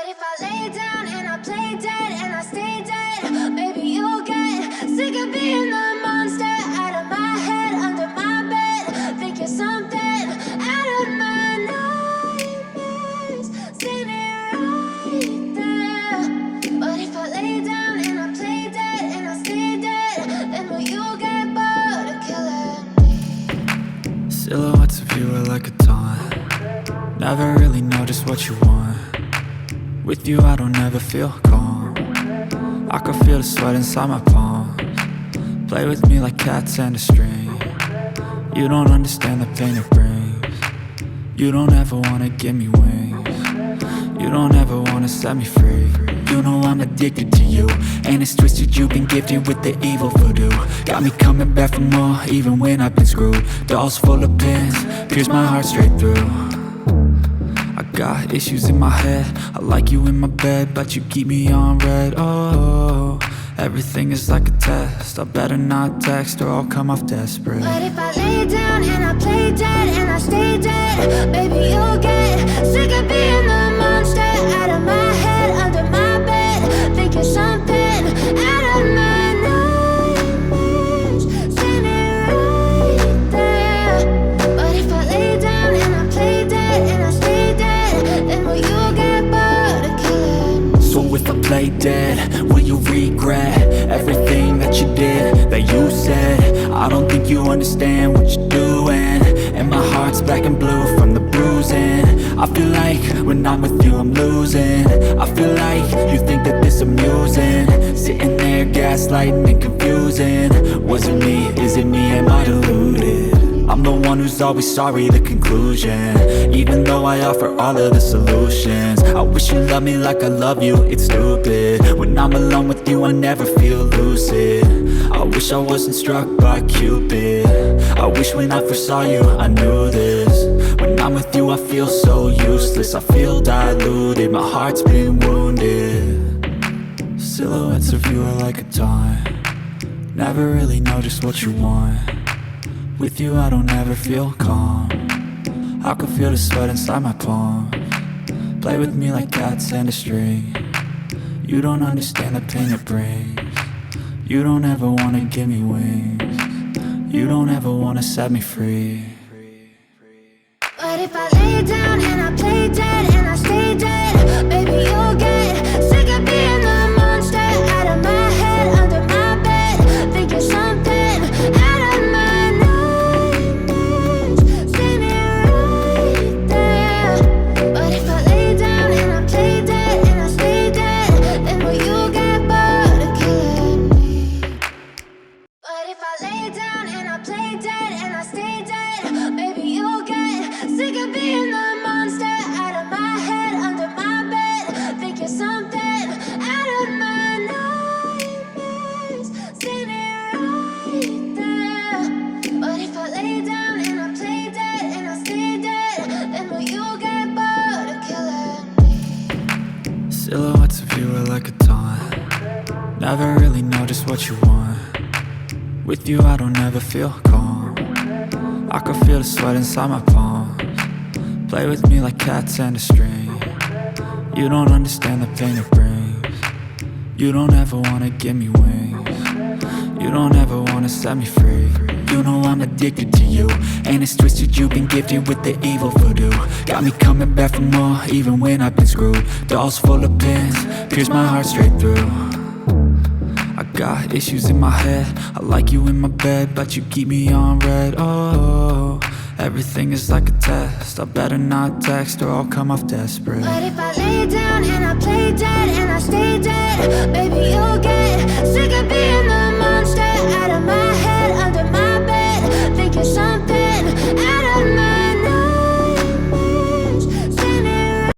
if I lay down and I play dead and I stay dead, maybe you'll get sick of being the monster out of my head, under my bed. Think you're something out of my nightmares, standing right there. But if I lay down and I play dead and I stay dead, then will you get bored of killing me? Silhouettes of you are like a taunt. Never really know just what you want. With you I don't ever feel calm. I can feel the sweat inside my palms. Play with me like cats and a string. You don't understand the pain it brings. You don't ever wanna give me wings. You don't ever wanna set me free. You know I'm addicted to you, and it's twisted, you've been gifted with the evil voodoo. Got me coming back for more, even when I've been screwed. Dolls full of pins, pierce my heart straight through. I got issues in my head, I like you in my bed, but you keep me on red. Oh, everything is like a test, I better not text or I'll come off desperate. But if I lay down and I play dead and I stay dead, baby you'll get sick of being the monster out of my head, under my bed. Think you're something out of my nightmares, standing right there. But if I lay down and I play dead and I stay dead, then will you get bored of killing me? So if I play dead, will you regret everything that you did, that you said? I don't think you understand what you're doing, and my heart's black and blue from the bruising. I feel like when I'm with you I'm losing. I feel like you think that this amusing, sitting there gaslighting and confusing. Was it me? Is it me? Am I deluded? I'm the one who's always sorry, the conclusion, even though I offer all of the solutions. I wish you loved me like I love you, it's stupid. When I'm alone with you I never feel lucid. I wish I wasn't struck by Cupid. I wish when I first saw you I knew this. When I'm with you I feel so useless, I feel diluted, my heart's been wounded. Silhouettes of you are like a taunt. Never really know just what you want. With you I don't ever feel calm. I can feel the sweat inside my palms. Play with me like cats and a string. You don't understand the pain it brings. You don't ever wanna give me wings. You don't ever wanna set me free. But if I lay down and I play dead and I stay dead, baby you'll get sick of being the monster out of my head, under my bed. Think you're something out of my nightmares, standing right there. But if I lay down and I play dead and I stay dead, then will you get bored of killing me? But if I lay down and I play dead and I stay dead, baby you'll get sick of being the monster out of my head, under my bed. Think you're something out of my nightmares, standing right there. But if I lay down and I play dead and I stay dead, then will you get bored of killing me? Silhouettes of you are like a taunt. Never really know just what you want. With you I don't ever feel calm. I can feel the sweat inside my palms. Play with me like cats and a string. You don't understand the pain it brings. You don't ever wanna give me wings. You don't ever wanna set me free. You know I'm addicted to you, and it's twisted, you've been gifted with the evil voodoo. Got me coming back for more, even when I've been screwed. Dolls full of pins, pierce my heart straight through. I got issues in my head, I like you in my bed, but you keep me on red. Oh, everything is like a test, I better not text or I'll come off desperate. But if I lay down and I play dead and I stay dead, baby you'll get sick of being the monster out of my